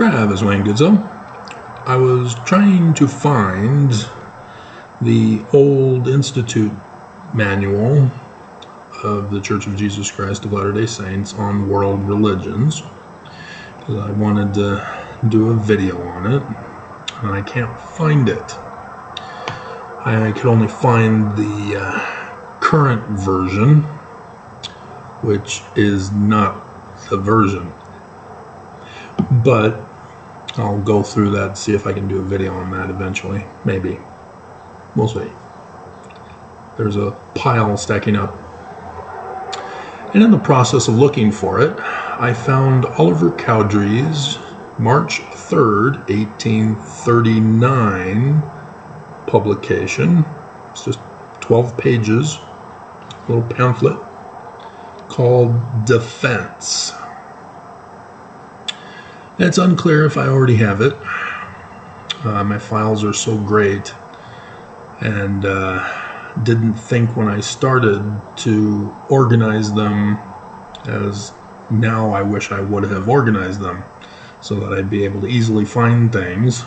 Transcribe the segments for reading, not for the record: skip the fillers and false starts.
Travis Wayne Goodzo. I was trying to find the old Institute manual of the Church of Jesus Christ of Latter-day Saints on world religions, because I wanted to do a video on it, and I can't find it. I could only find the current version, which is not the version. But I'll go through that, see if I can do a video on that eventually. Maybe. We'll see. There's a pile stacking up. And in the process of looking for it, I found Oliver Cowdery's March 3rd, 1839 publication. It's just 12 pages, a little pamphlet called Defense. It's unclear if I already have it. My files are so great, and didn't think when I started to organize them as now I wish I would have organized them, so that I'd be able to easily find things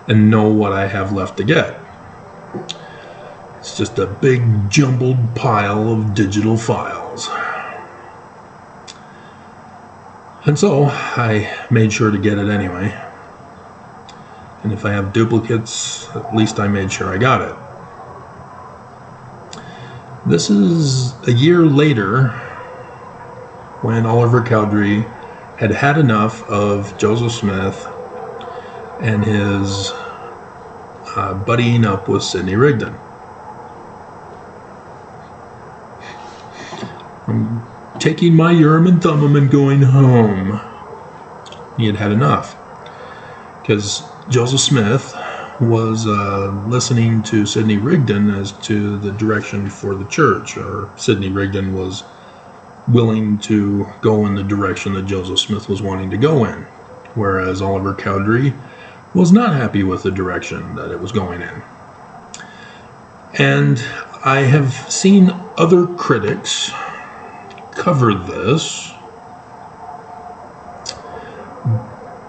and know what I have left to get. It's just a big jumbled pile of digital files. And so I made sure to get it anyway. And if I have duplicates, at least I made sure I got it. This is a year later, when Oliver Cowdery had had enough of Joseph Smith and his buddying up with Sidney Rigdon. I'm taking my Urim and Thummim and going home. He had had enough, because Joseph Smith was listening to Sidney Rigdon as to the direction for the church, or Sidney Rigdon was willing to go in the direction that Joseph Smith was wanting to go in, whereas Oliver Cowdery was not happy with the direction that it was going in. And I have seen other critics cover this,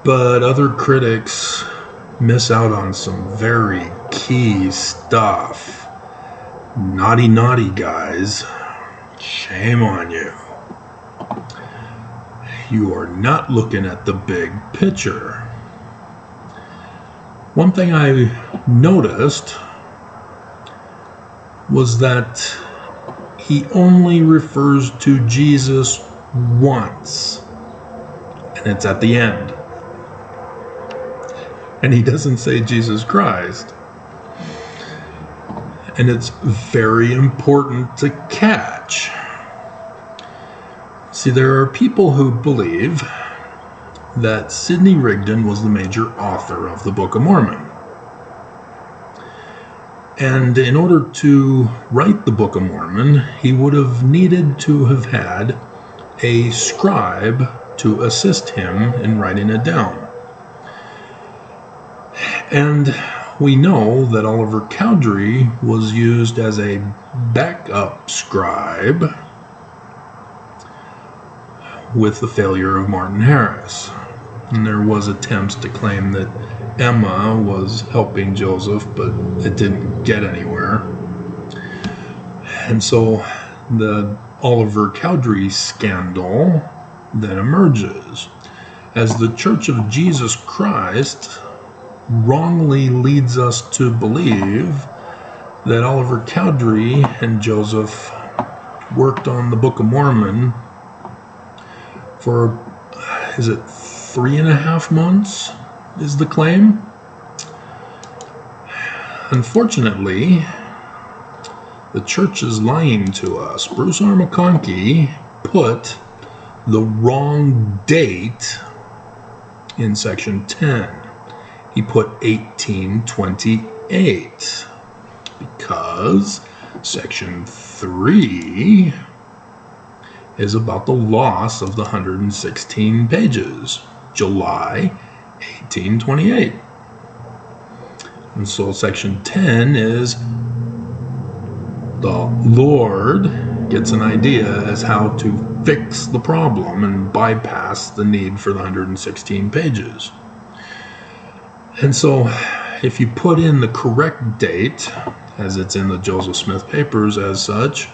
but other critics miss out on some very key stuff. Naughty, naughty guys. Shame on you. You are not looking at the big picture. One thing I noticed was that he only refers to Jesus once, and it's at the end. And he doesn't say Jesus Christ. And it's very important to catch. See, there are people who believe that Sidney Rigdon was the major author of the Book of Mormon. And in order to write the Book of Mormon, he would have needed to have had a scribe to assist him in writing it down. And we know that Oliver Cowdery was used as a backup scribe with the failure of Martin Harris. And there was attempts to claim that Emma was helping Joseph, but it didn't get anywhere. And so the Oliver Cowdery scandal then emerges, as the Church of Jesus Christ wrongly leads us to believe that Oliver Cowdery and Joseph worked on the Book of Mormon for, is it 3.5 months, is the claim? Unfortunately, the church is lying to us. Bruce R. McConkie put the wrong date in section 10. He put 1828 because section 3 is about the loss of the 116 pages, July 1828. And so section 10 is the Lord gets an idea as how to fix the problem and bypass the need for the 116 pages. And so if you put in the correct date, as it's in the Joseph Smith papers as such,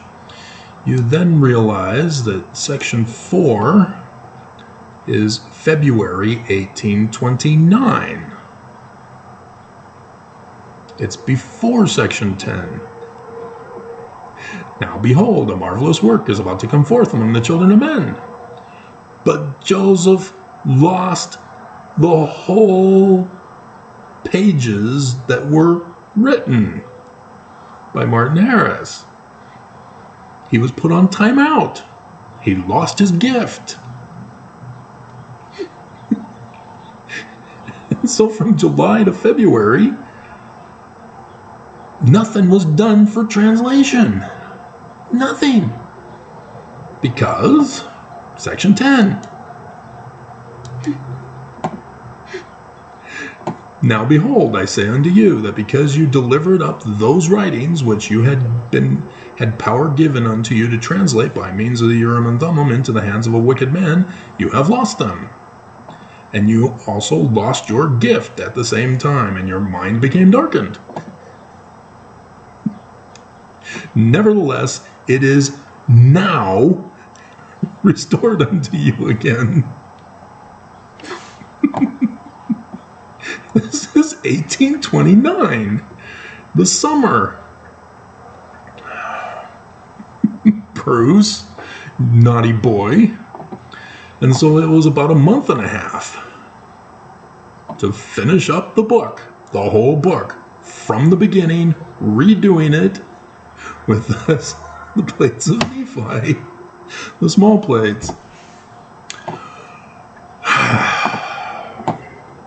you then realize that section 4 is February 1829. It's before section 10. Now behold, a marvelous work is about to come forth among the children of men. But Joseph lost the whole pages that were written by Martin Harris. He was put on timeout. He lost his gift. So from July to February, nothing was done for translation. Nothing. Because section 10. Now behold, I say unto you, that because you delivered up those writings which you had power given unto you to translate by means of the Urim and Thummim into the hands of a wicked man, you have lost them. And you also lost your gift at the same time, and your mind became darkened. Nevertheless, it is now restored unto you again. This is 1829, the summer. Bruce, naughty boy. And so it was about a month and a half to finish up the book, the whole book, from the beginning, redoing it with the plates of Nephi, the small plates.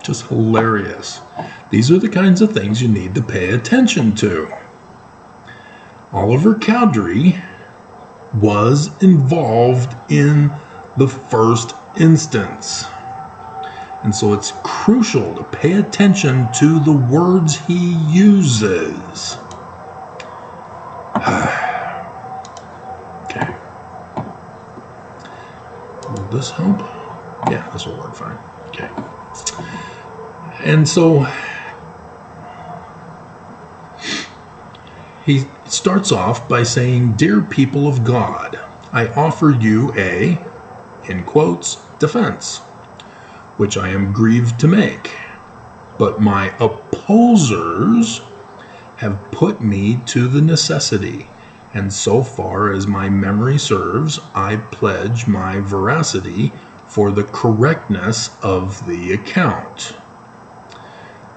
Just hilarious. These are the kinds of things you need to pay attention to. Oliver Cowdery was involved in the first instance. And so it's crucial to pay attention to the words he uses. Okay. Will this help? Yeah, this will work fine. Okay. And so he starts off by saying, "Dear people of God, I offer you a," in quotes, "defense, which I am grieved to make. But my opposers have put me to the necessity, and so far as my memory serves, I pledge my veracity for the correctness of the account."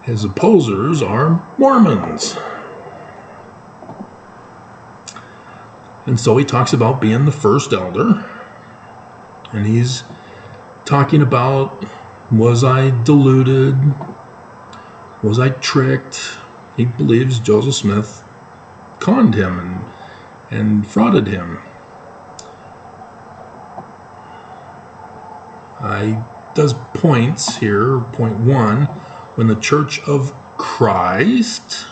His opposers are Mormons. And so he talks about being the first elder. And he's talking about, was I deluded? Was I tricked? He believes Joseph Smith conned him and frauded him. He does points here. Point 1, when the Church of Christ,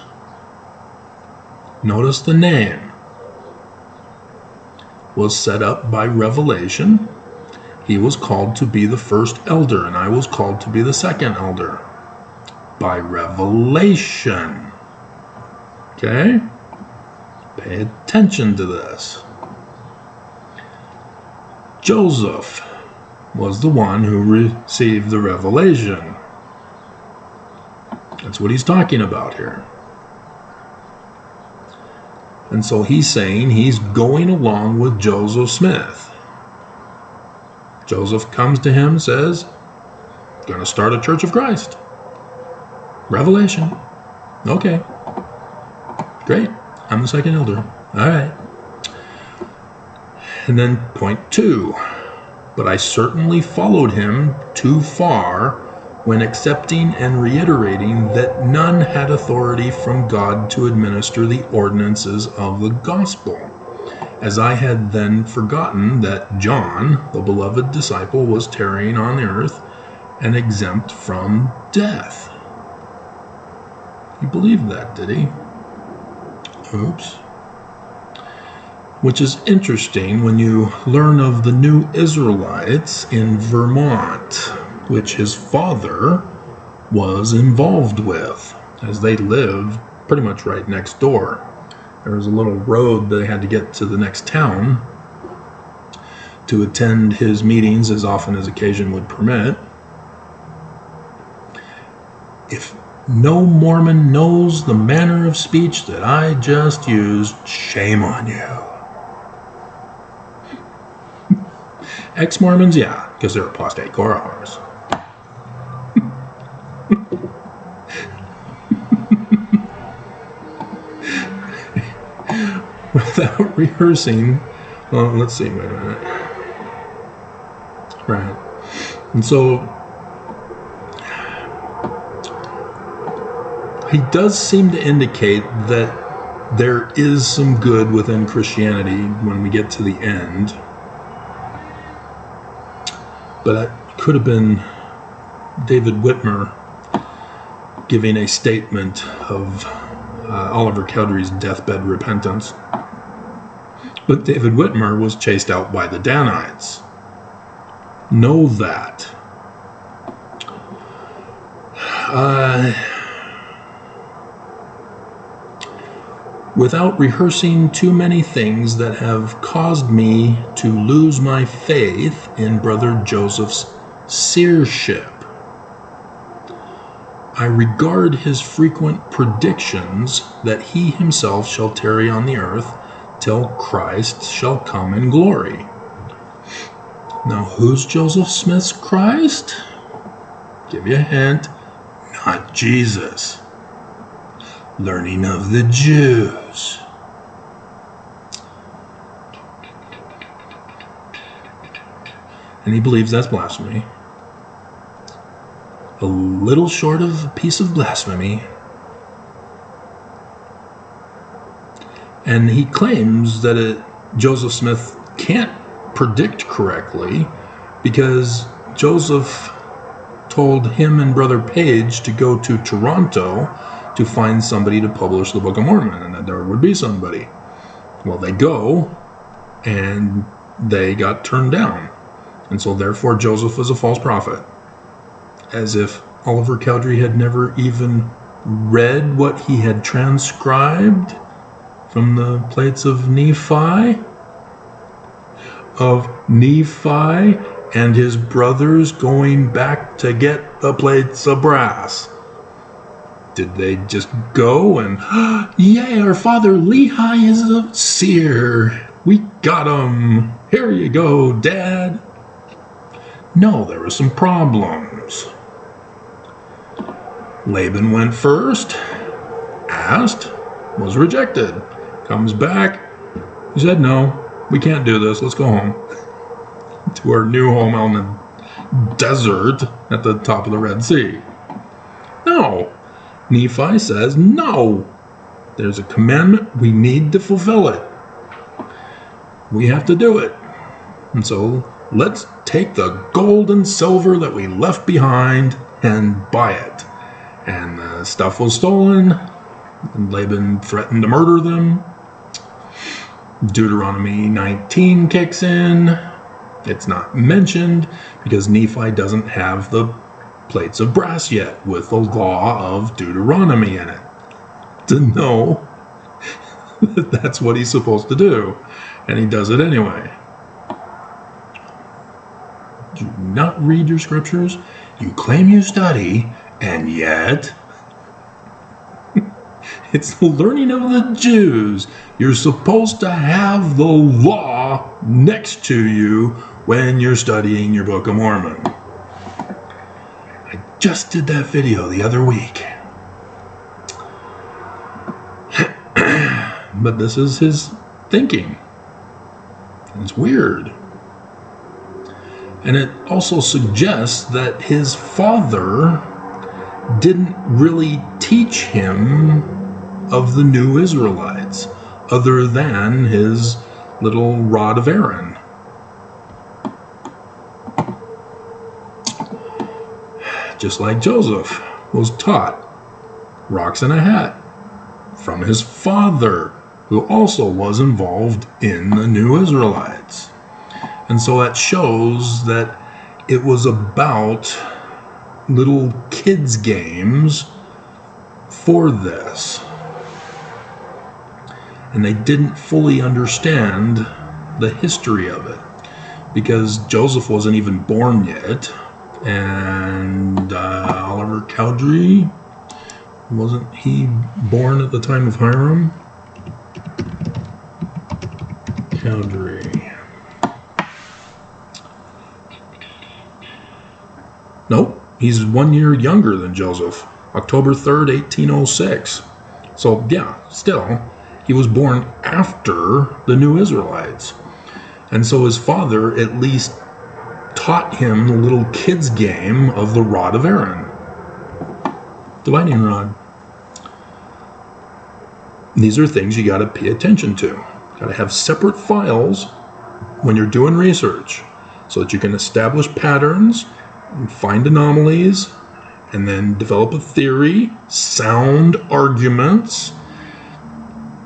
notice the name, was set up by revelation, he was called to be the first elder, and I was called to be the second elder by revelation. Okay? Pay attention to this. Joseph was the one who received the revelation. That's what he's talking about here. And so he's saying he's going along with Joseph Smith. Joseph comes to him and says, "Going to start a Church of Christ." Revelation. Okay. Great. I'm the second elder. All right. And then point 2. But I certainly followed him too far when accepting and reiterating that none had authority from God to administer the ordinances of the gospel, as I had then forgotten that John, the beloved disciple, was tarrying on the earth and exempt from death. He believed that, did he? Oops. which is interesting when you learn of the New Israelites in Vermont, which his father was involved with, as they lived pretty much right next door. There was a little road they had to get to the next town to attend his meetings as often as occasion would permit. If no Mormon knows the manner of speech that I just used, shame on you. Ex-Mormons, yeah, because they're apostate whores. Without rehearsing, well, let's see, wait a minute. Right. And so he does seem to indicate that there is some good within Christianity when we get to the end. But that could have been David Whitmer giving a statement of Oliver Cowdery's deathbed repentance. But David Whitmer was chased out by the Danites. Know that. Without rehearsing too many things that have caused me to lose my faith in Brother Joseph's seership, I regard his frequent predictions that he himself shall tarry on the earth till Christ shall come in glory. Now, who's Joseph Smith's Christ? Give you a hint. Not Jesus. Learning of the Jews. And he believes that's blasphemy. A little short of a piece of blasphemy. And he claims that Joseph Smith can't predict correctly because Joseph told him and Brother Page to go to Toronto to find somebody to publish the Book of Mormon, and that there would be somebody. Well, they go, and they got turned down. And so therefore Joseph was a false prophet. As if Oliver Cowdery had never even read what he had transcribed from the plates of Nephi? Of Nephi and his brothers going back to get the plates of brass. Did they just go and, yeah, our father Lehi is a seer. We got him. Here you go, Dad. No, there were some problems. Laban went first, asked, was rejected. Comes back, he said, no, we can't do this, let's go home. To our new home out in the desert at the top of the Red Sea. No. Nephi says, no. There's a commandment, we need to fulfill it. We have to do it. And so let's take the gold and silver that we left behind and buy it. And the stuff was stolen, and Laban threatened to murder them. Deuteronomy 19 kicks in. It's not mentioned because Nephi doesn't have the plates of brass yet with the law of Deuteronomy in it to know that that's what he's supposed to do, and he does it anyway. Do not read your scriptures. You claim you study, and yet it's the learning of the Jews. You're supposed to have the law next to you when you're studying your Book of Mormon. I just did that video the other week. But this is his thinking. It's weird. And it also suggests that his father didn't really teach him of the new Israelites, other than his little rod of Aaron. Just like Joseph was taught rocks in a hat from his father, who also was involved in the New Israelites. And so that shows that it was about little kids' games for this. And they didn't fully understand the history of it, because Joseph wasn't even born yet, and Oliver Cowdery, wasn't he born at the time of Hiram? Cowdery. Nope, he's 1 year younger than Joseph. October 3rd, 1806. So yeah, still, he was born after the New Israelites. And so his father at least taught him the little kids game of the rod of Aaron. Dividing rod. These are things you got to pay attention to. Got to have separate files when you're doing research so that you can establish patterns and find anomalies and then develop a theory, sound arguments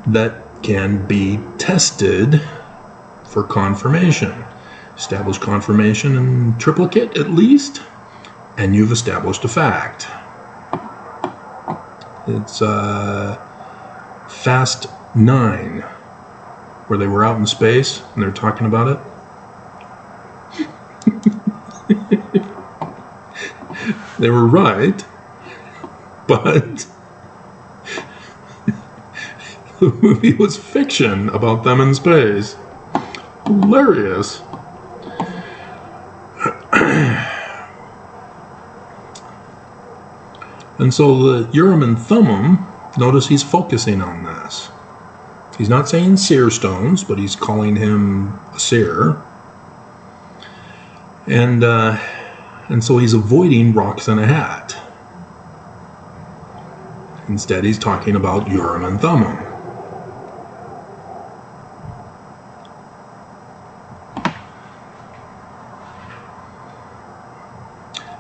that can be tested for confirmation. Establish confirmation in triplicate at least, and you've established a fact. It's Fast 9, where they were out in space and they're talking about it. They were right, but the movie was fiction about them in space. Hilarious. And so the Urim and Thummim, notice he's focusing on this. He's not saying seer stones, but he's calling him a seer. And so he's avoiding rocks in a hat. Instead, he's talking about Urim and Thummim.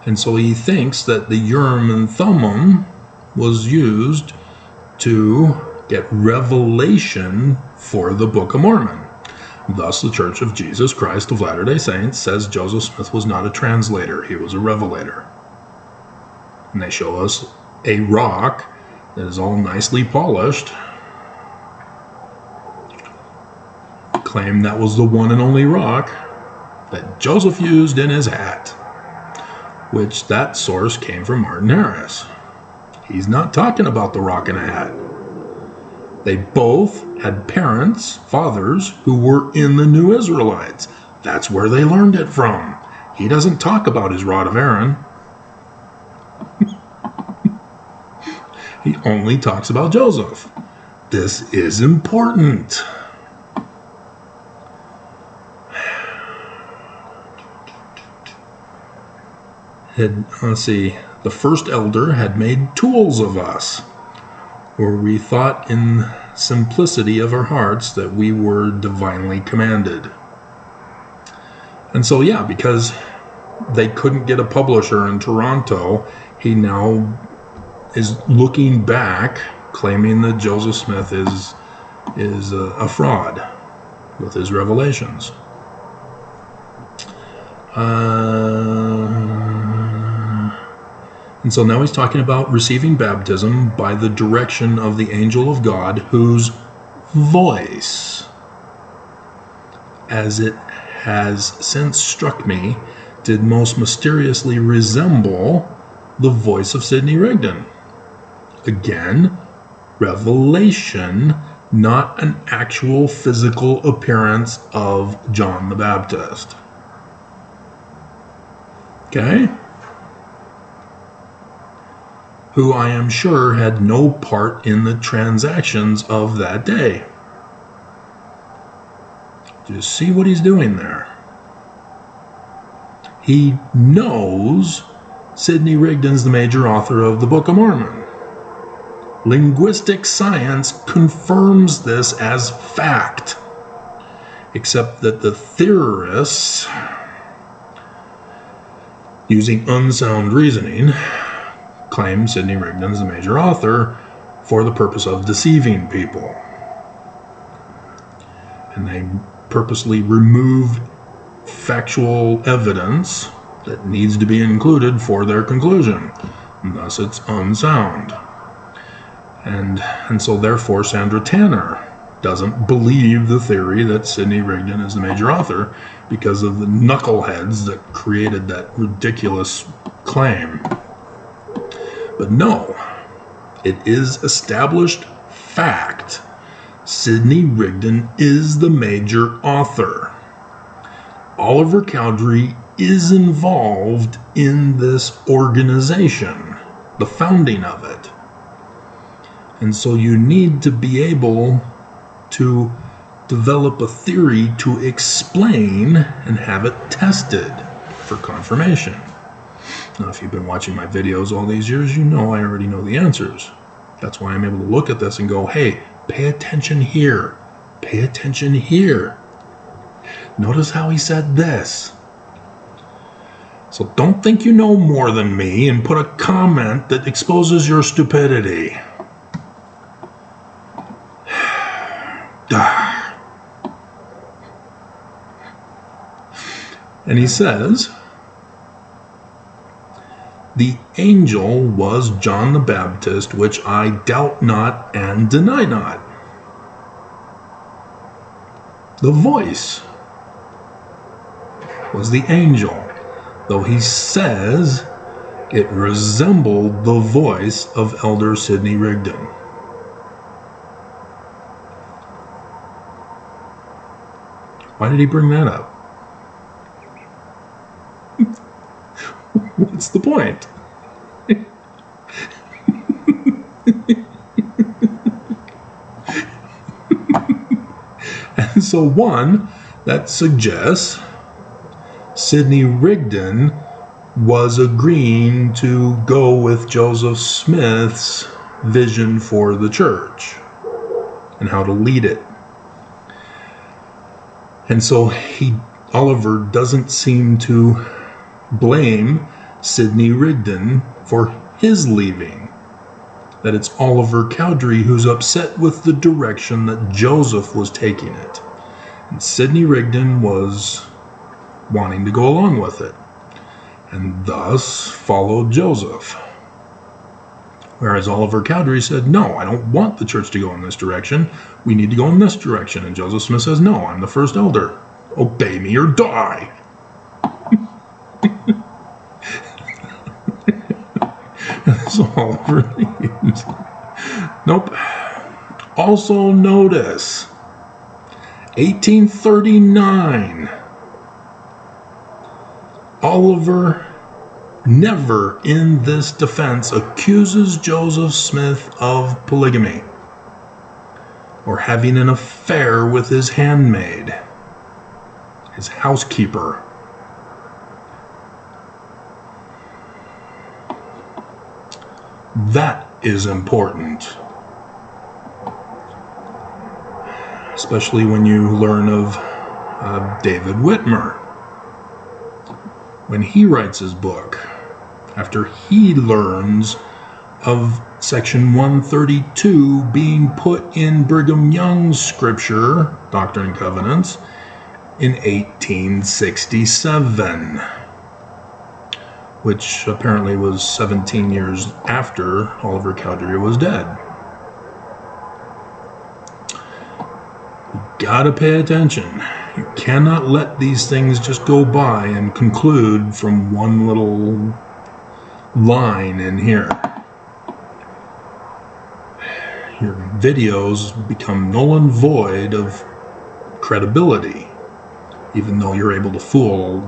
And so he thinks that the Urim and Thummim was used to get revelation for the Book of Mormon. Thus, the Church of Jesus Christ of Latter-day Saints says Joseph Smith was not a translator, he was a revelator. And they show us a rock that is all nicely polished. Claim that was the one and only rock that Joseph used in his hat, which that source came from Martin Harris. He's not talking about the rock in a hat. They both had parents, fathers, who were in the New Israelites. That's where they learned it from. He doesn't talk about his rod of Aaron. He only talks about Joseph. This is important. Let's see. The first elder had made tools of us, where we thought in simplicity of our hearts that we were divinely commanded. And so, yeah, because they couldn't get a publisher in Toronto, he now is looking back, claiming that Joseph Smith is a fraud with his revelations. And so now he's talking about receiving baptism by the direction of the angel of God, whose voice, as it has since struck me, did most mysteriously resemble the voice of Sidney Rigdon. Again, revelation, not an actual physical appearance of John the Baptist. Okay? Who I am sure had no part in the transactions of that day. Just see what he's doing there. He knows Sidney Rigdon's the major author of the Book of Mormon. Linguistic science confirms this as fact, except that the theorists, using unsound reasoning, claim Sidney Rigdon is the major author for the purpose of deceiving people. and they purposely remove factual evidence that needs to be included for their conclusion, and thus it's unsound. And so therefore Sandra Tanner doesn't believe the theory that Sidney Rigdon is the major author because of the knuckleheads that created that ridiculous claim. But no, it is established fact. Sidney Rigdon is the major author. Oliver Cowdery is involved in this organization, the founding of it. And so you need to be able to develop a theory to explain and have it tested for confirmation. Now, if you've been watching my videos all these years, you know I already know the answers. That's why I'm able to look at this and go, hey, pay attention here. Pay attention here. Notice how he said this. So don't think you know more than me and put a comment that exposes your stupidity. And he says, the angel was John the Baptist, which I doubt not and deny not. The voice was the angel, though he says it resembled the voice of Elder Sidney Rigdon. Why did he bring that up? What's the point? And so one, that suggests Sidney Rigdon was agreeing to go with Joseph Smith's vision for the church and how to lead it. And so Oliver doesn't seem to blame Sidney Rigdon for his leaving. That it's Oliver Cowdery who's upset with the direction that Joseph was taking it. And Sidney Rigdon was wanting to go along with it, and thus followed Joseph. Whereas Oliver Cowdery said, no, I don't want the church to go in this direction. We need to go in this direction. And Joseph Smith says, no, I'm the first elder. Obey me or die. So Oliver leaves. Nope. Also notice, 1839, Oliver never in this defense accuses Joseph Smith of polygamy or having an affair with his handmaid, his housekeeper. That is important, especially when you learn of David Whitmer. When he writes his book, after he learns of section 132 being put in Brigham Young's scripture, Doctrine and Covenants, in 1867, which apparently was 17 years after Oliver Cowdery was dead. You gotta pay attention. You cannot let these things just go by and conclude from one little line in here. Your videos become null and void of credibility, even though you're able to fool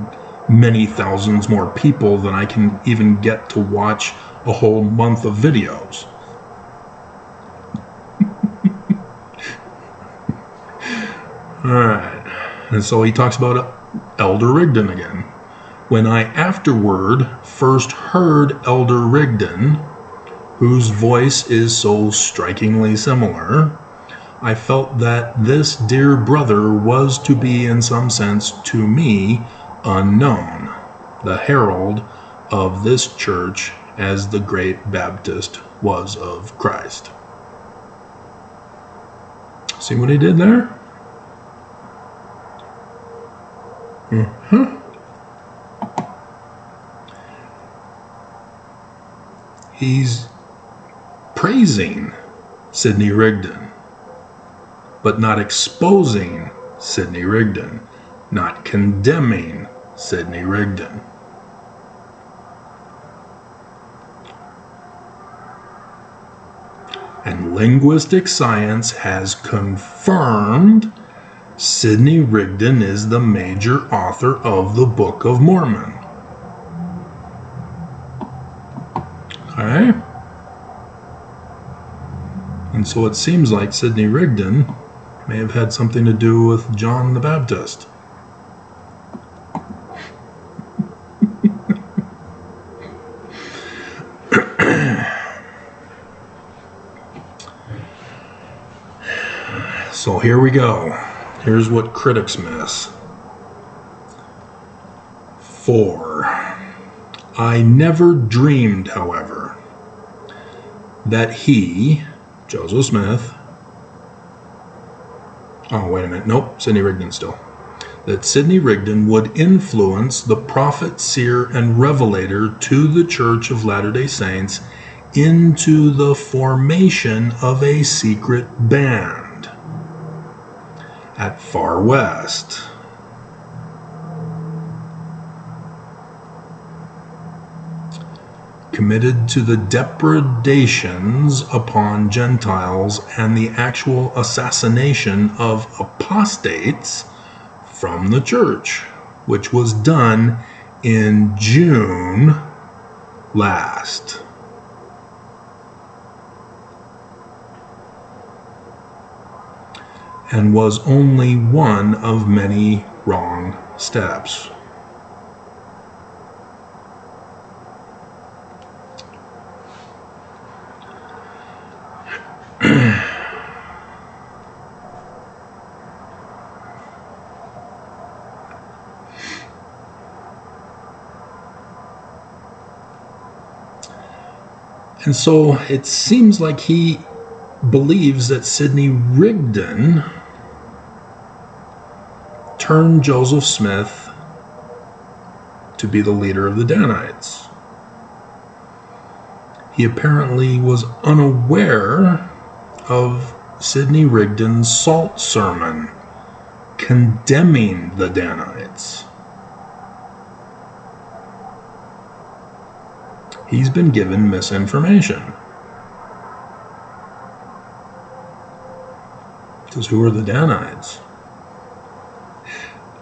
many thousands more people than I can even get to watch a whole month of videos. Alright, and so he talks about Elder Rigdon again. When I afterward first heard Elder Rigdon, whose voice is so strikingly similar, I felt that this dear brother was to be in some sense to me unknown, the herald of this church as the great Baptist was of Christ. See what he did there? Uh-huh. He's praising Sidney Rigdon, but not exposing Sidney Rigdon, not condemning Sidney Rigdon. And linguistic science has confirmed Sidney Rigdon is the major author of the Book of Mormon. Okay? And so it seems like Sidney Rigdon may have had something to do with John the Baptist. So here we go. Here's what critics miss. 4. I never dreamed, however, that he, Joseph Smith, Sidney Rigdon still, that Sidney Rigdon would influence the prophet, seer, and revelator to the Church of Latter-day Saints into the formation of a secret band at Far West. Committed to the depredations upon Gentiles and the actual assassination of apostates from the church, which was done in June last. And was only one of many wrong steps. And so it seems like he believes that Sidney Rigdon turned Joseph Smith to be the leader of the Danites. He apparently was unaware of Sidney Rigdon's salt sermon condemning the Danites. He's been given misinformation. Because who are the Danites?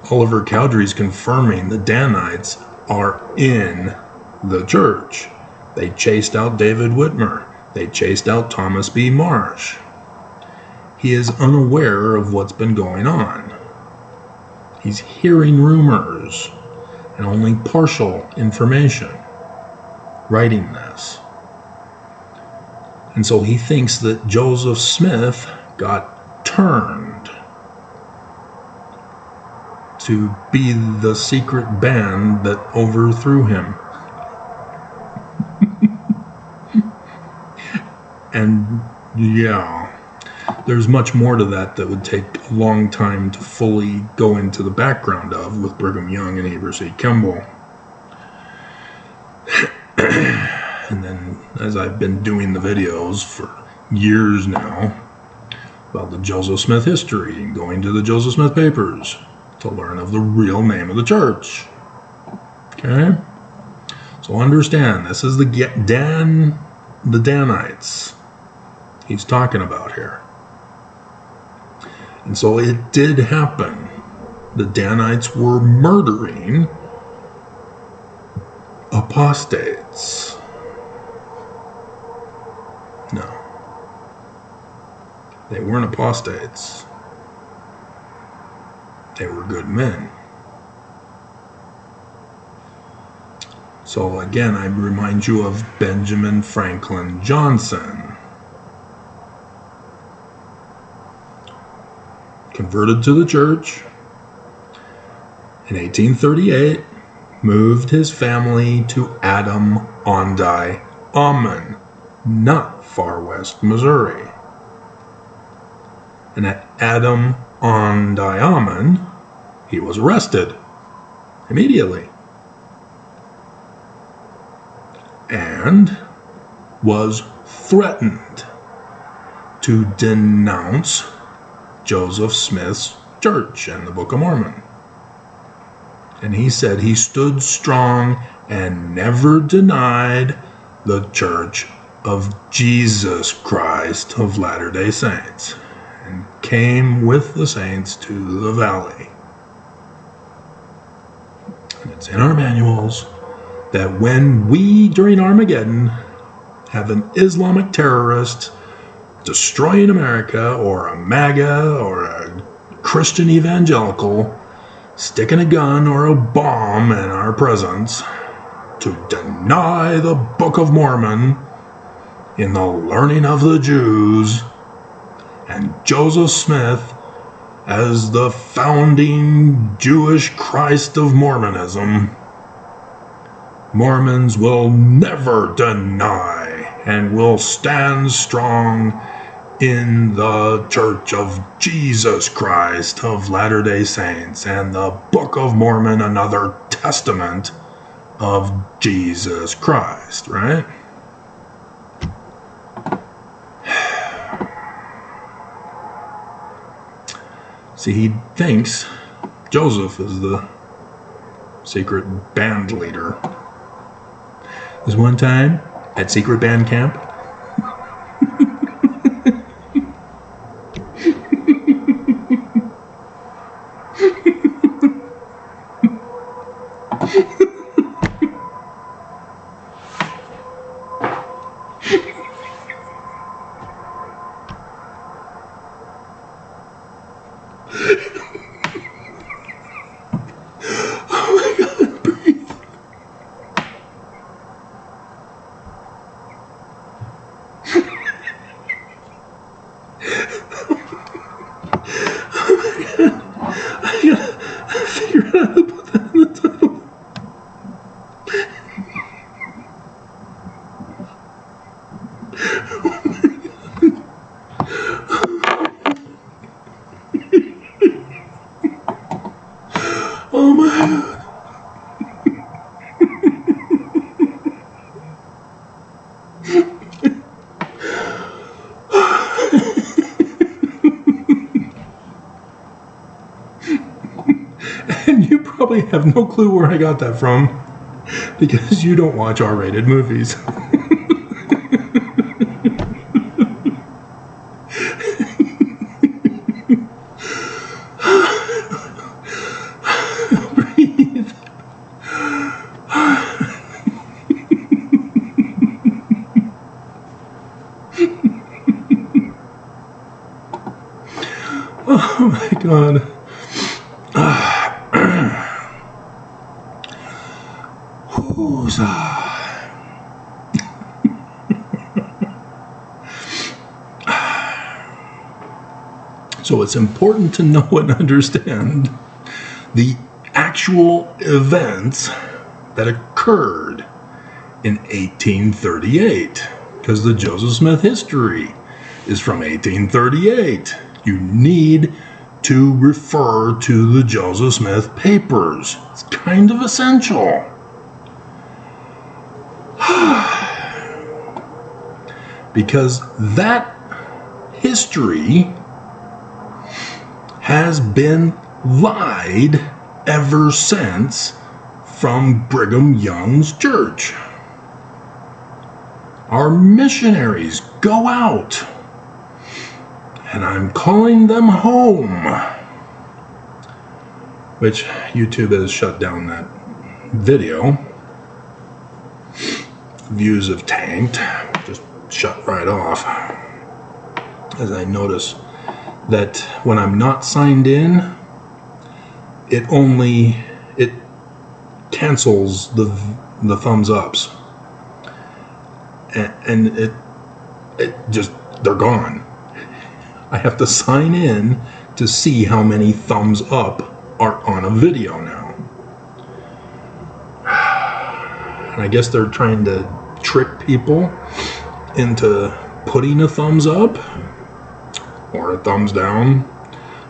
Oliver Cowdery's confirming the Danites are in the church. They chased out David Whitmer. They chased out Thomas B. Marsh. He is unaware of what's been going on. He's hearing rumors and only partial information, writing this. And so he thinks that Joseph Smith got turned to be the secret band that overthrew him. And yeah, there's much more to that would take a long time to fully go into the background of with Brigham Young and Heber C. Kimball. And then, as I've been doing the videos for years now about the Joseph Smith history and going to the Joseph Smith papers to learn of the real name of the church. Okay? So understand, this is the Danites he's talking about here. And so it did happen. The Danites were murdering apostates. No. They weren't apostates. They were good men. So again, I remind you of Benjamin Franklin Johnson. Converted to the church in 1838, moved his family to Adam-on-Dy, Ammon, not Far West, Missouri. And at Adam-on-Dy, Ammon, he was arrested immediately, and was threatened to denounce Joseph Smith's church and the Book of Mormon. And he said he stood strong and never denied the Church of Jesus Christ of Latter-day Saints, and came with the saints to the valley. And it's in our manuals that when we, during Armageddon, have an Islamic terrorist destroying America, or a MAGA, or a Christian evangelical sticking a gun or a bomb in our presence to deny the Book of Mormon in the learning of the Jews, and Joseph Smith as the founding Jewish Christ of Mormonism, Mormons will never deny and will stand strong in the Church of Jesus Christ of Latter-day Saints, and the Book of Mormon another testament of Jesus Christ, right? See, he thinks Joseph is the secret band leader. This one time at secret band camp, oh my God. And you probably have no clue where I got that from, because you don't watch R-rated movies. Breathe. Oh my God. So it's important to know and understand the actual events that occurred in 1838, because the Joseph Smith history is from 1838. You need to refer to the Joseph Smith papers. It's kind of essential. Because that history has been lied ever since from Brigham Young's church. Our missionaries go out, and I'm calling them home, which YouTube has shut down that video. Views have tanked, just shut right off, as I notice that when I'm not signed in, it cancels the thumbs ups, and it just, they're gone. I have to sign in to see how many thumbs up are on a video now. And I guess they're trying to trick people into putting a thumbs up or a thumbs down.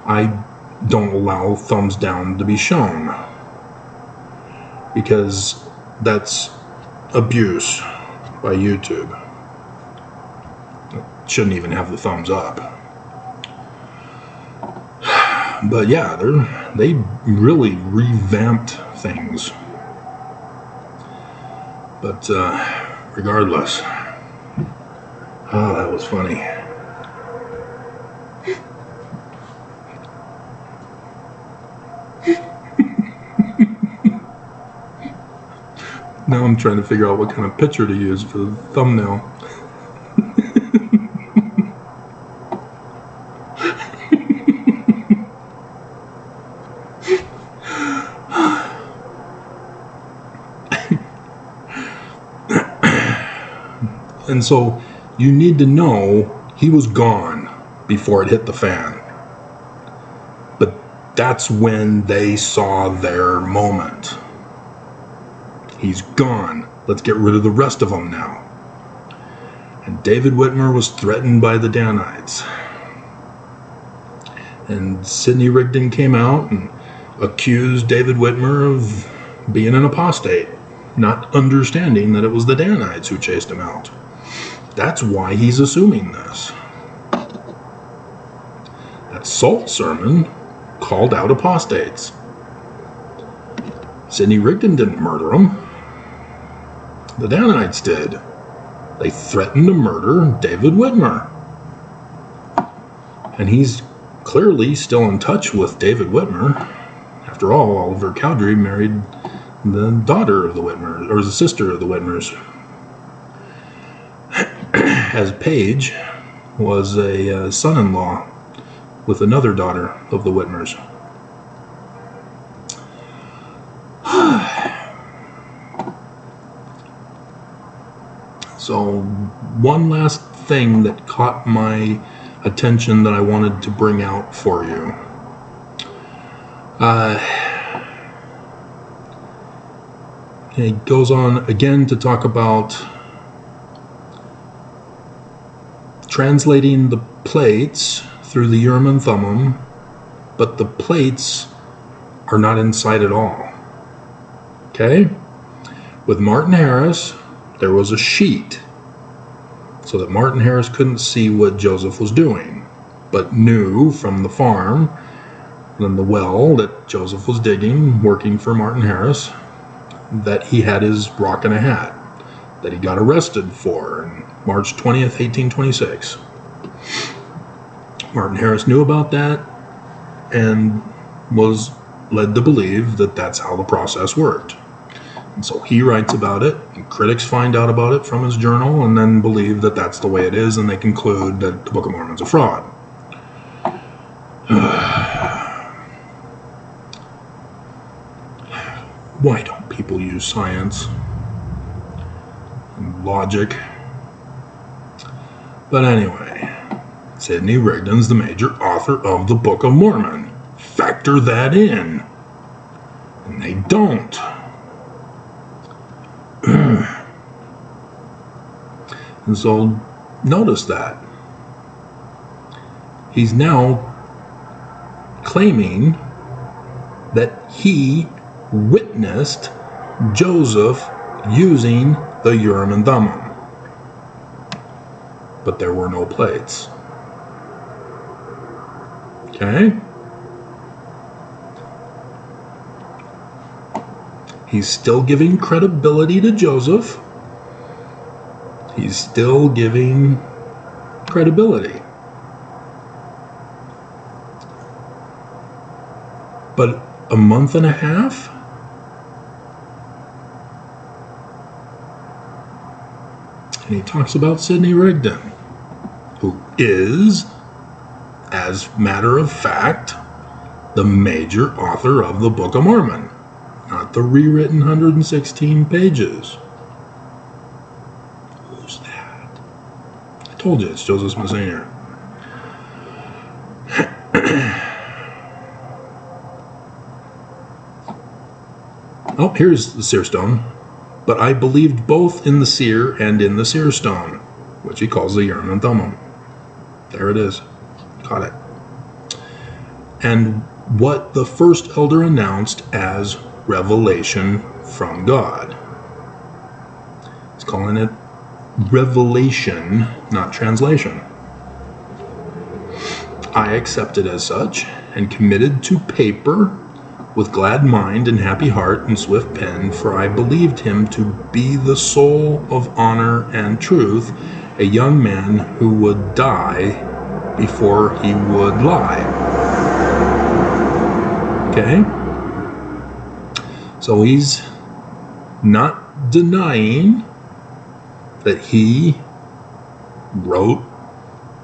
I don't allow thumbs down to be shown. because that's abuse by YouTube. It shouldn't even have the thumbs up. But yeah, they really revamped things. But regardless, oh, that was funny. Now I'm trying to figure out what kind of picture to use for the thumbnail. And so you need to know he was gone before it hit the fan. But that's when they saw their moment. He's gone. Let's get rid of the rest of them now. And David Whitmer was threatened by the Danites. And Sidney Rigdon came out and accused David Whitmer of being an apostate, not understanding that it was the Danites who chased him out. That's why he's assuming this. That Salt sermon called out apostates. Sidney Rigdon didn't murder him. The Danites did. They threatened to murder David Whitmer. And he's clearly still in touch with David Whitmer. After all, Oliver Cowdery married the daughter of the Whitmers, or the sister of the Whitmers. As Paige was a son-in-law with another daughter of the Whitmers. So, one last thing that caught my attention that I wanted to bring out for you. He goes on again to talk about translating the plates through the Urim and Thummim, but the plates are not inside at all. Okay? With Martin Harris, there was a sheet so that Martin Harris couldn't see what Joseph was doing, but knew from the farm and the well that Joseph was digging, working for Martin Harris, that he had his rock and a hat that he got arrested for on March 20th, 1826. Martin Harris knew about that and was led to believe that that's how the process worked. And so he writes about it, and critics find out about it from his journal and then believe that that's the way it is, and they conclude that the Book of Mormon's a fraud. Why don't people use science and logic? But anyway, Sidney Rigdon's the major author of the Book of Mormon. Factor that in. And they don't. And so, notice that. He's now claiming that he witnessed Joseph using the Urim and Thummim. But there were no plates. Okay? He's still giving credibility to Joseph. He's still giving credibility. But a month and a half? And he talks about Sidney Rigdon, who is, as matter of fact, the major author of the Book of Mormon, not the rewritten 116 pages. Who's that? I told you, it's Joseph Smith Sr. Oh, here's the seer stone. But I believed both in the seer and in the seer stone, which he calls the Urim and Thummim. There it is. Got it. And what the first elder announced as Revelation from God. He's calling it revelation, not translation. I accepted as such and committed to paper with glad mind and happy heart and swift pen, for I believed him to be the soul of honor and truth, a young man who would die before he would lie. Okay? So he's not denying that he wrote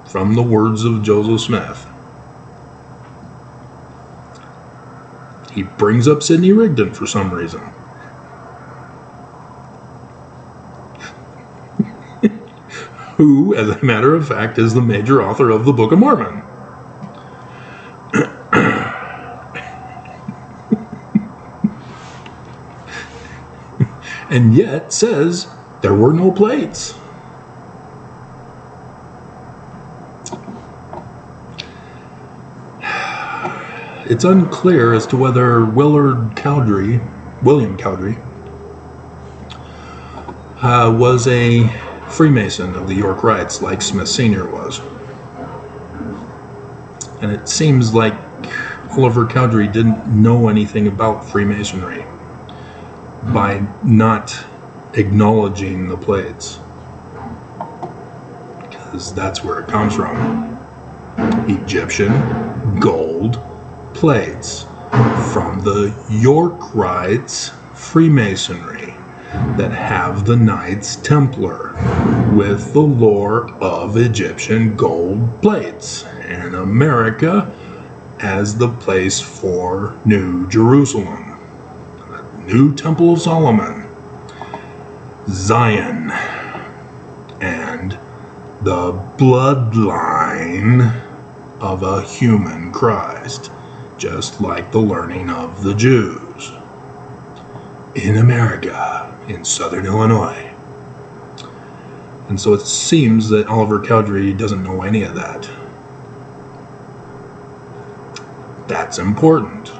from the words of Joseph Smith. He brings up Sidney Rigdon for some reason. Who, as a matter of fact, is the major author of the Book of Mormon. And yet says there were no plates. It's unclear as to whether William Cowdery was a Freemason of the York Rites, like Smith Sr. was. And it seems like Oliver Cowdery didn't know anything about Freemasonry by not acknowledging the plates, because that's where it comes from. Egyptian gold plates from the York Rites Freemasonry that have the Knights Templar with the lore of Egyptian gold plates, and America as the place for New Jerusalem, the new Temple of Solomon, Zion, and the bloodline of a human Christ, just like the learning of the Jews in America, in southern Illinois. And so it seems that Oliver Cowdery doesn't know any of that. That's important.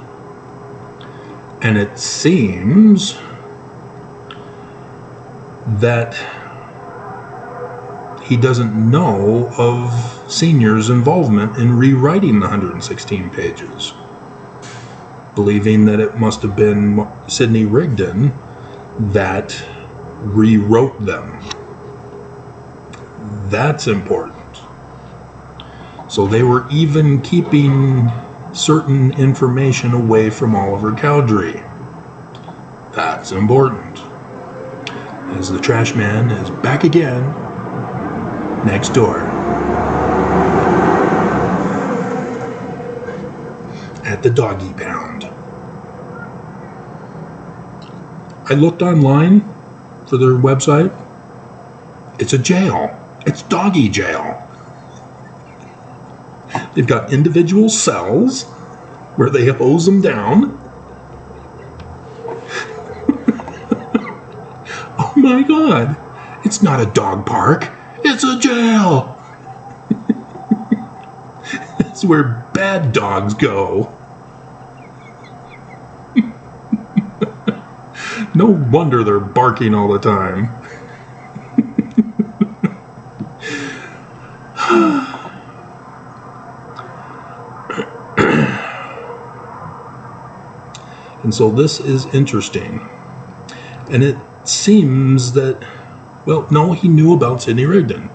And it seems that he doesn't know of Senior's involvement in rewriting the 116 pages, believing that it must have been Sidney Rigdon that rewrote them. That's important. So they were even keeping certain information away from Oliver Cowdery. That's important. As the trash man is back again next door at the doggy pound. I looked online for their website. It's a jail. It's doggy jail. They've got individual cells where they hose them down. Oh my God. It's not a dog park. It's a jail. It's where bad dogs go. No wonder they're barking all the time. And so this is interesting. And it seems that, well, no, he knew about Sidney Rigdon.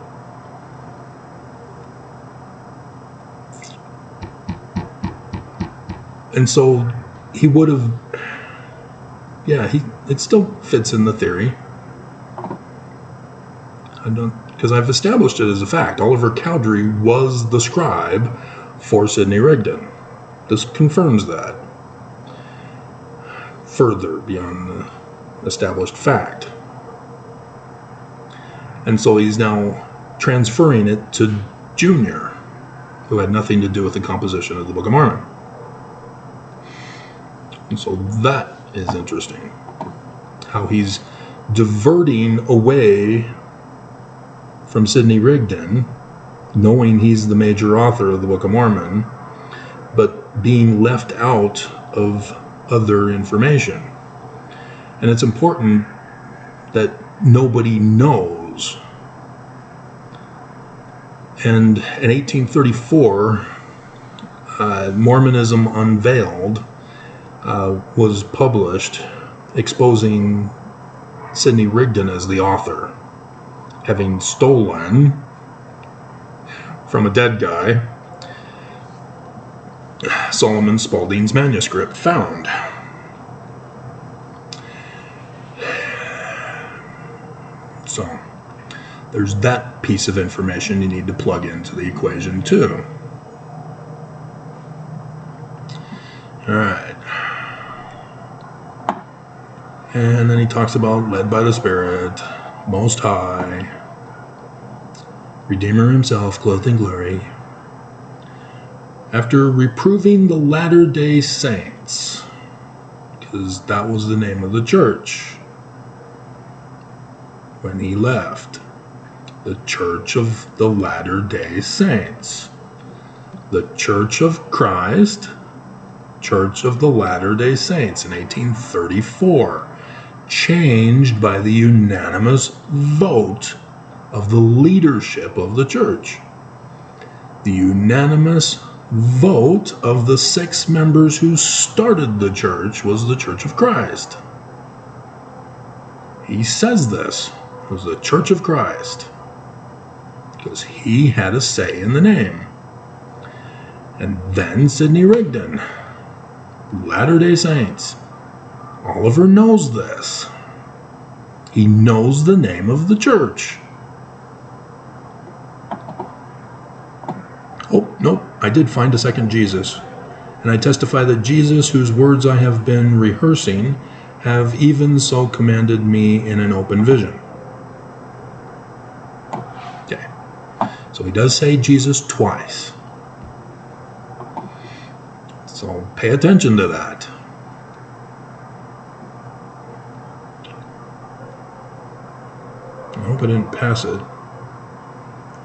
And so he would have, it still fits in the theory. Because I've established it as a fact. Oliver Cowdery was the scribe for Sidney Rigdon. This confirms that further beyond the established fact. And so he's now transferring it to Junior, who had nothing to do with the composition of the Book of Mormon. And so that is interesting. How he's diverting away from Sidney Rigdon, knowing he's the major author of the Book of Mormon, but being left out of other information. And it's important that nobody knows. And in 1834, Mormonism Unveiled was published, exposing Sidney Rigdon as the author, having stolen from a dead guy Solomon Spaulding's manuscript found. So there's that piece of information you need to plug into the equation too. All right. And then he talks about led by the Spirit, Most High, Redeemer himself, clothed in glory. After reproving the Latter-day Saints, because that was the name of the church when he left, the Church of the Latter-day Saints, the Church of Christ, Church of the Latter-day Saints in 1834, changed by the unanimous vote of the leadership of the church. The unanimous vote of the 6 members who started the church was the Church of Christ. He says this was the Church of Christ because he had a say in the name. And then Sidney Rigdon, Latter-day Saints. Oliver knows this. He knows the name of the church. Oh, nope, I did find a second Jesus. And I testify that Jesus, whose words I have been rehearsing, have even so commanded me in an open vision. Okay, so he does say Jesus twice. So pay attention to that. I hope I didn't pass it.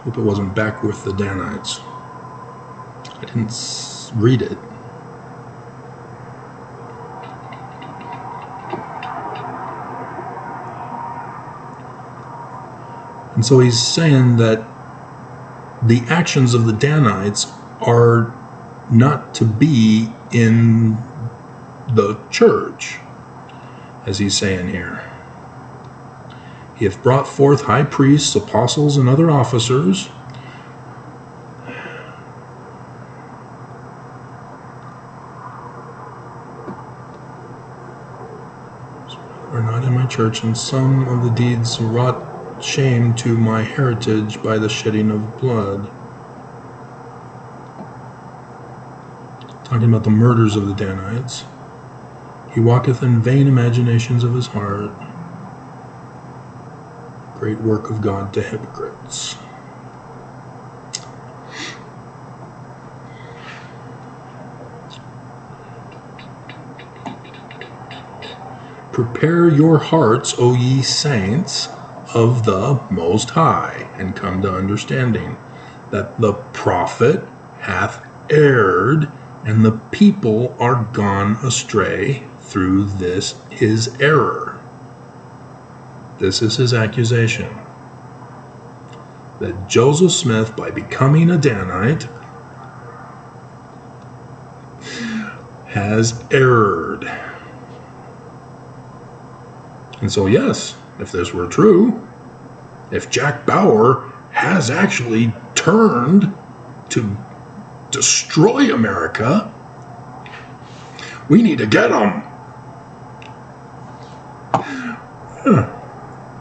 Hope it wasn't back with the Danites. I didn't read it. And so he's saying that the actions of the Danites are not to be in the church, as he's saying here. He hath brought forth high priests, apostles, and other officers, are not in my church, and some of the deeds wrought shame to my heritage by the shedding of blood. Talking about the murders of the Danites. He walketh in vain imaginations of his heart. Great work of God to hypocrites. Prepare your hearts, O ye saints of the Most High, and come to understanding that the prophet hath erred, and the people are gone astray through this his error. This is his accusation, that Joseph Smith, by becoming a Danite, has erred. And so yes, if this were true, if Jack Bauer has actually turned to destroy America, we need to get him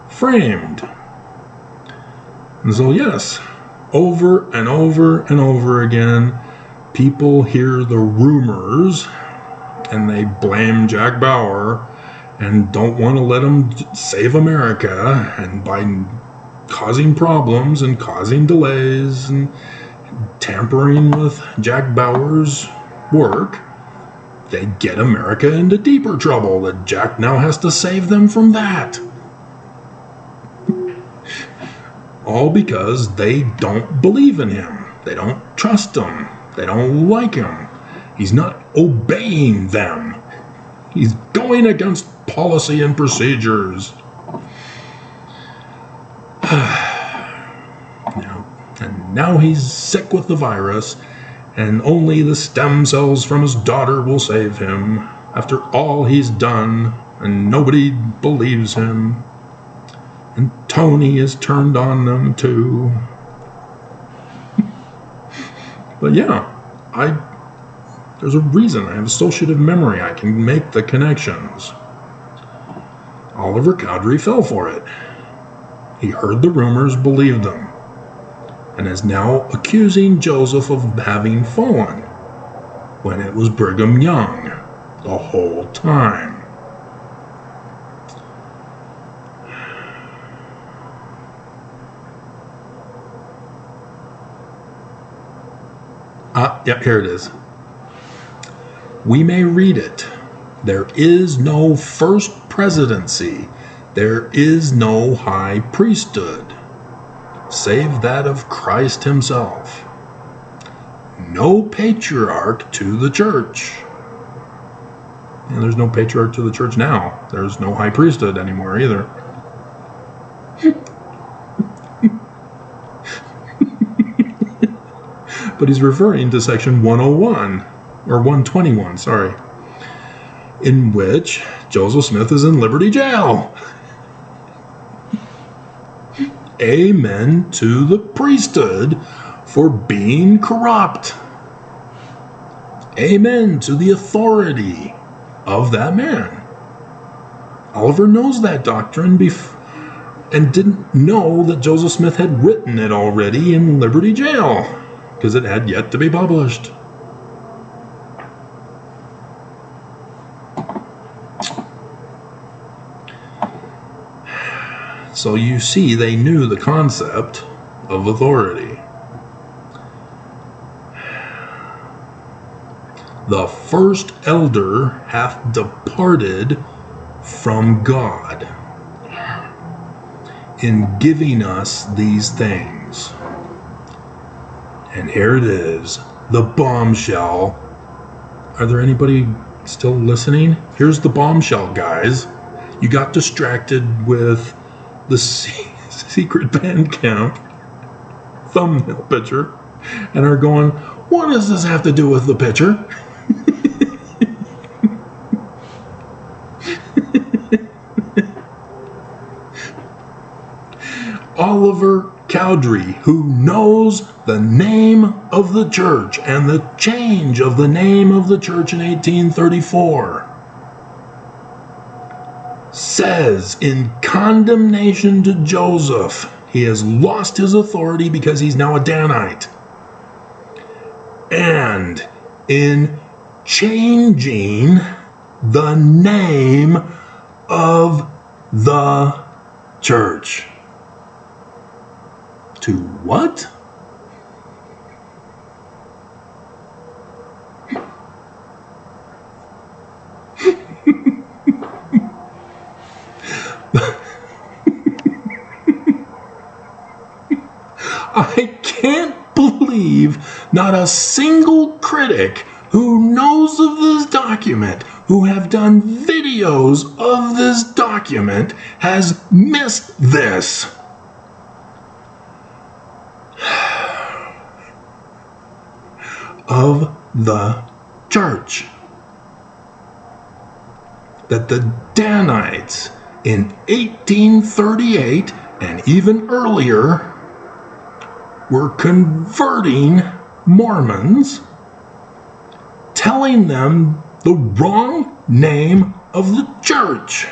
framed. And so yes, over and over and over again, people hear the rumors and they blame Jack Bauer and don't want to let him save America, and by causing problems and causing delays and tampering with Jack Bauer's work, they get America into deeper trouble, that Jack now has to save them from that. All because they don't believe in him. They don't trust him. They don't like him. He's not obeying them. He's going against policy and procedures. And now he's sick with the virus, and only the stem cells from his daughter will save him after all he's done, and nobody believes him. And Tony is turned on them too. But yeah, there's a reason. I have associative memory. I can make the connections. Oliver Cowdery fell for it. He heard the rumors, believed them, and is now accusing Joseph of having fallen, when it was Brigham Young the whole time. Yep, here it is. We may read it. There is no first presidency. There is no high priesthood, save that of Christ himself. No patriarch to the church. And there's no patriarch to the church now. There's no high priesthood anymore either. But he's referring to section 101, or 121, sorry, in which Joseph Smith is in Liberty Jail. Amen to the priesthood for being corrupt. Amen to the authority of that man. Oliver knows that doctrine and didn't know that Joseph Smith had written it already in Liberty Jail, because it had yet to be published. So you see, they knew the concept of authority. The first elder hath departed from God in giving us these things. And here it is, the bombshell. Are there anybody still listening? Here's the bombshell, guys. You got distracted with the secret band camp thumbnail picture and are going, what does this have to do with the picture? Oliver Cowdery, who knows the name of the church and the change of the name of the church in 1834, says in condemnation to Joseph, he has lost his authority because he's now a Danite. And in changing the name of the church. To what? I can't believe not a single critic who knows of this document, who have done videos of this document, has missed this. Of the church. That the Danites in 1838 and even earlier were converting Mormons, telling them the wrong name of the church,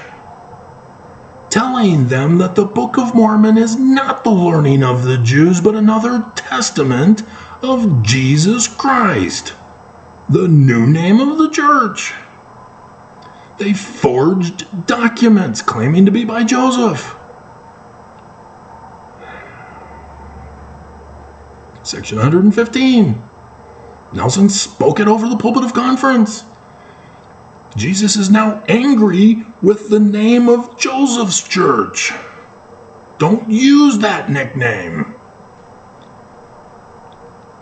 telling them that the Book of Mormon is not the learning of the Jews, but another testament of Jesus Christ, the new name of the church. They forged documents claiming to be by Joseph. Section 115. Nelson spoke it over the pulpit of conference. Jesus is now angry with the name of Joseph's church. Don't use that nickname.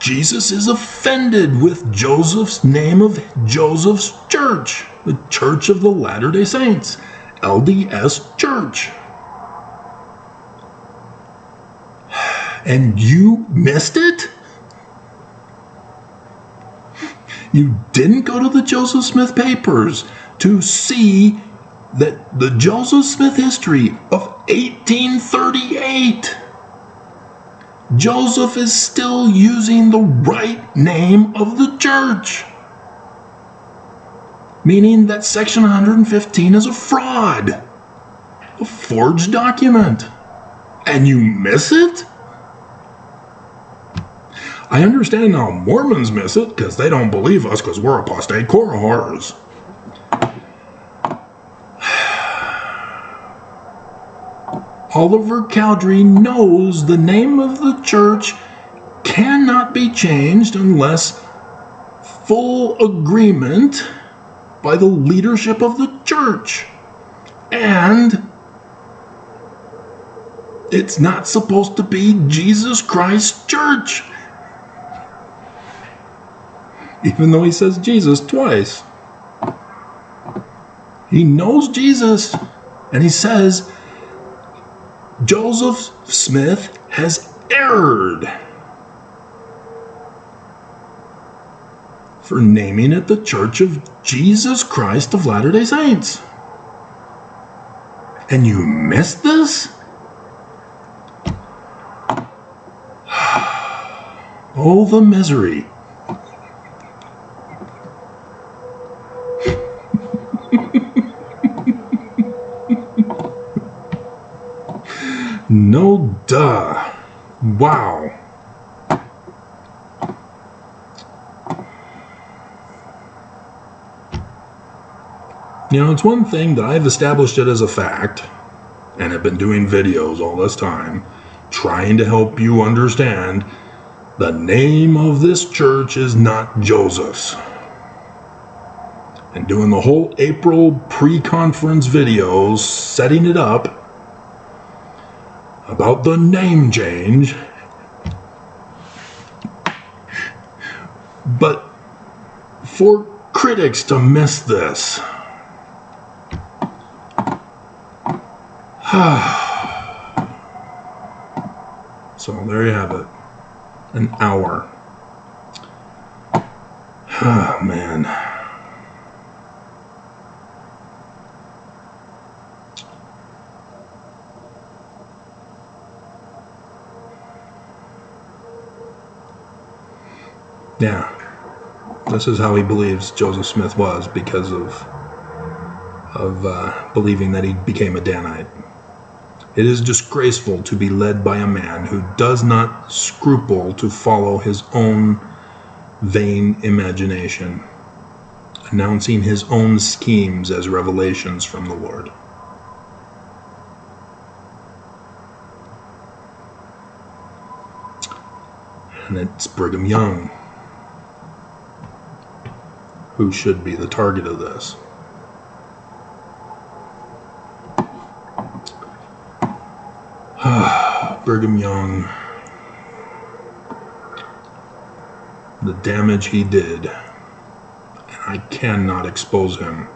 Jesus is offended with Joseph's name of Joseph's church, the Church of the Latter-day Saints, LDS Church. And you missed it? You didn't go to the Joseph Smith papers to see that the Joseph Smith history of 1838, Joseph is still using the right name of the church, meaning that section 115 is a fraud, a forged document, and you miss it? I understand how Mormons miss it because they don't believe us because we're apostate core horrors. Oliver Cowdery knows the name of the church cannot be changed unless full agreement by the leadership of the church. And it's not supposed to be Jesus Christ Church. Even though he says Jesus twice. He knows Jesus, and he says Joseph Smith has erred for naming it the Church of Jesus Christ of Latter-day Saints. And you missed this? Oh, the misery. No duh. Wow. You know, it's one thing that I've established it as a fact, and have been doing videos all this time, trying to help you understand the name of this church is not Joseph's. And doing the whole April pre-conference videos, setting it up, about the name change, but for critics to miss this, so there you have it, an hour. Oh man. Yeah, this is how he believes Joseph Smith was because of believing that he became a Danite. It is disgraceful to be led by a man who does not scruple to follow his own vain imagination, announcing his own schemes as revelations from the Lord. And it's Brigham Young who should be the target of this. Brigham Young, the damage he did, and I cannot expose him